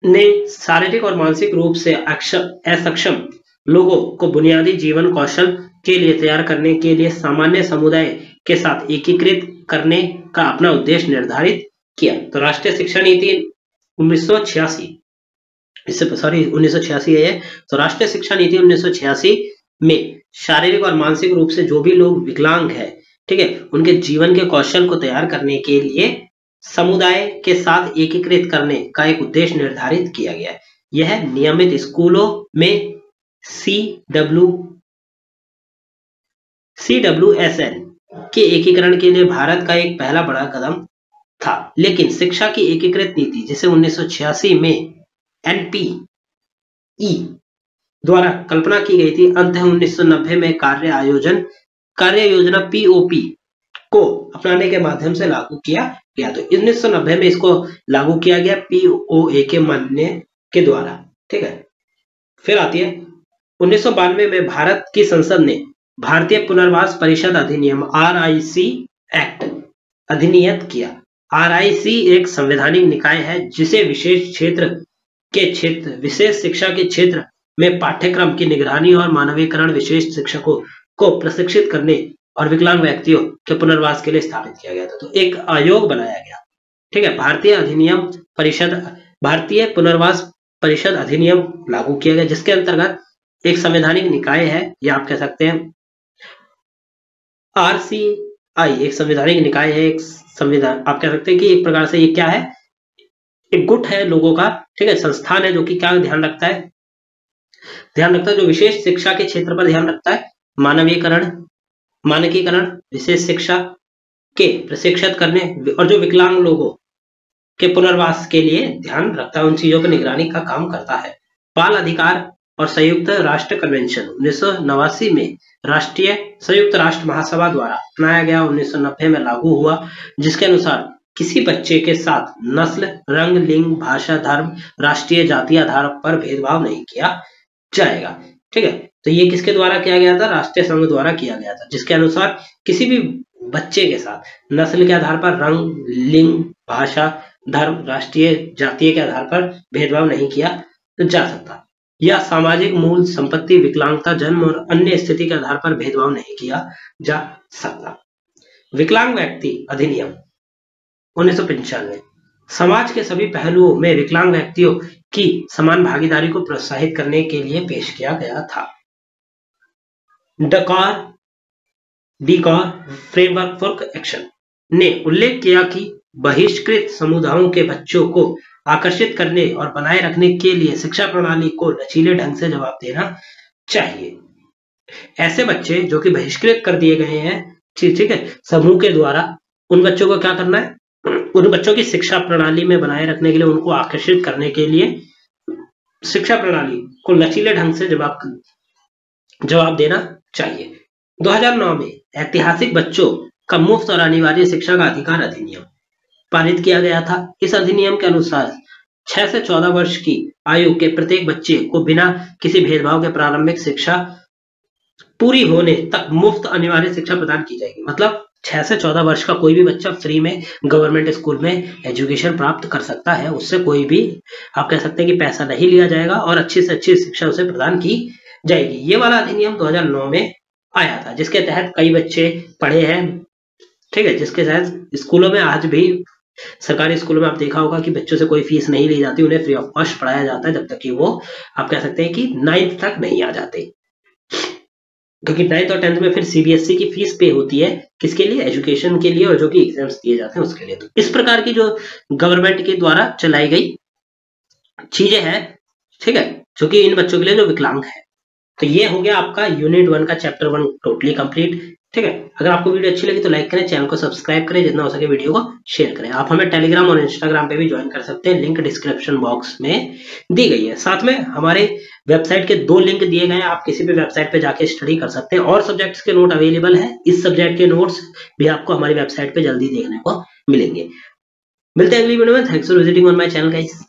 A: ने शारीरिक और मानसिक रूप से असक्षम लोगों को बुनियादी जीवन कौशल के लिए तैयार करने के लिए सामान्य समुदाय के साथ एकीकृत करने का अपना उद्देश्य निर्धारित किया। तो राष्ट्रीय शिक्षा नीति 1986 है। तो राष्ट्रीय शिक्षा नीति 1986 में शारीरिक और मानसिक रूप से जो भी लोग विकलांग है, ठीक है, उनके जीवन के कौशल को तैयार करने के लिए समुदाय के साथ एकीकृत करने का एक उद्देश्य निर्धारित किया गया है। यह नियमित स्कूलों में CWSN के एकीकरण के लिए भारत का एक पहला बड़ा कदम था। लेकिन शिक्षा की एकीकृत नीति, जिसे 1986 में NPE द्वारा कल्पना की गई थी, अंत 1990 में कार्य योजना POP को अपनाने के माध्यम से लागू किया गया। तो 1990 में इसको लागू किया गया POA के मानने के द्वारा। ठीक है, फिर आती है 1992 में भारत की संसद ने भारतीय पुनर्वास परिषद अधिनियम RIC एक्ट अधिनियत किया। RIC एक संवैधानिक निकाय है जिसे विशेष शिक्षा के क्षेत्र में पाठ्यक्रम की निगरानी और मानवीकरण, विशेष शिक्षकों को प्रशिक्षित करने और विकलांग व्यक्तियों के पुनर्वास के लिए स्थापित किया गया था। तो एक आयोग बनाया गया। ठीक है, भारतीय पुनर्वास परिषद अधिनियम लागू किया गया, जिसके अंतर्गत एक संवैधानिक निकाय है, या आप कह सकते हैं RCI एक संवैधानिक निकाय है, एक संविधान, आप कह सकते हैं कि एक प्रकार से ये क्या है, एक गुट है लोगों का, ठीक है, संस्थान है, जो कि क्या ध्यान रखता है, जो विशेष शिक्षा के क्षेत्र पर ध्यान रखता है, मानकीकरण, विशेष शिक्षा के प्रशिक्षित करने और जो विकलांग लोगों के पुनर्वास के लिए ध्यान रखता है, उन चीजों पर निगरानी का काम करता है। बाल अधिकार और संयुक्त राष्ट्र कन्वेंशन 1989 में राष्ट्रीय संयुक्त राष्ट्र महासभा द्वारा अपनाया गया, 1990 में लागू हुआ, जिसके अनुसार किसी बच्चे के साथ नस्ल, रंग, लिंग, भाषा, धर्म, राष्ट्रीय जातीय आधार पर भेदभाव नहीं किया जाएगा। ठीक है, तो ये किसके द्वारा किया गया था? राष्ट्रीय संघ द्वारा किया गया था, जिसके अनुसार किसी भी बच्चे के साथ नस्ल के आधार पर, रंग, लिंग, भाषा, धर्म, राष्ट्रीय जातीय के आधार पर भेदभाव नहीं किया जा सकता, या सामाजिक मूल, संपत्ति, विकलांगता, जन्म और अन्य स्थिति के आधार पर भेदभाव नहीं किया जा सकता। विकलांग व्यक्ति अधिनियम 1995 समाज के सभी पहलुओं में विकलांग व्यक्तियों की समान भागीदारी को प्रोत्साहित करने के लिए पेश किया गया था। डीकॉर फ्रेमवर्क फॉर एक्शन ने उल्लेख किया कि बहिष्कृत समुदायों के बच्चों को आकर्षित करने और बनाए रखने के लिए शिक्षा प्रणाली को लचीले ढंग से जवाब देना चाहिए। ऐसे बच्चे जो कि बहिष्कृत कर दिए गए हैं, ठीक है, समूह के द्वारा, उन बच्चों को क्या करना है? उन बच्चों की शिक्षा प्रणाली में बनाए रखने के लिए, उनको आकर्षित करने के लिए शिक्षा प्रणाली को लचीले ढंग से जवाब देना चाहिए। 2009 में ऐतिहासिक बच्चों का मुफ्त और अनिवार्य शिक्षा का अधिकार अधिनियम पारित किया गया था। इस अधिनियम के अनुसार 6 से 14 वर्ष की आयु के प्रत्येक बच्चे को बिना किसी भेदभाव के प्रारंभिक शिक्षा पूरी होने तक मुफ्त अनिवार्य शिक्षा प्रदान की जाएगी। मतलब 6 से 14 वर्ष का कोई भी बच्चा फ्री में गवर्नमेंट स्कूल में एजुकेशन प्राप्त कर सकता है। उससे कोई भी, आप कह सकते हैं कि पैसा नहीं लिया जाएगा और अच्छी से अच्छी शिक्षा उसे प्रदान की जाएगी। ये वाला अधिनियम 2009 में आया था, जिसके तहत कई बच्चे पढ़े हैं। ठीक है, जिसके तहत स्कूलों में आज भी, सरकारी स्कूलों में आप देखा होगा कि बच्चों से कोई फीस नहीं ली जाती, उन्हें फ्री ऑफ कॉस्ट पढ़ाया जाता है जब तक कि वो, आप कह सकते हैं कि 9th तक नहीं आ जाते, क्योंकि 9th और 10th में फिर सीबीएसई की फीस पे होती है। किसके लिए? एजुकेशन के लिए, और जो कि एग्जाम्स दिए जाते हैं उसके लिए। तो इस प्रकार की जो गवर्नमेंट के द्वारा चलाई गई चीजें हैं, ठीक है, जो कि इन बच्चों के लिए जो विकलांग है। तो ये हो गया आपका यूनिट 1 का चैप्टर 1 टोटली कंप्लीट। ठीक है, अगर आपको वीडियो अच्छी लगी तो लाइक करें, चैनल को सब्सक्राइब करें, जितना हो सके वीडियो को शेयर करें। आप हमें टेलीग्राम और इंस्टाग्राम पे भी ज्वाइन कर सकते हैं, लिंक डिस्क्रिप्शन बॉक्स में दी गई है। साथ में हमारे वेबसाइट के 2 लिंक दिए गए हैं, आप किसी भी वेबसाइट पे जाके स्टडी कर सकते हैं। और सब्जेक्ट्स के नोट अवेलेबल है, इस सब्जेक्ट के नोट्स भी आपको हमारी वेबसाइट पे जल्दी देखने को मिलेंगे। मिलते हैं अगली वीडियो में। Thanks for visiting on my channel guys.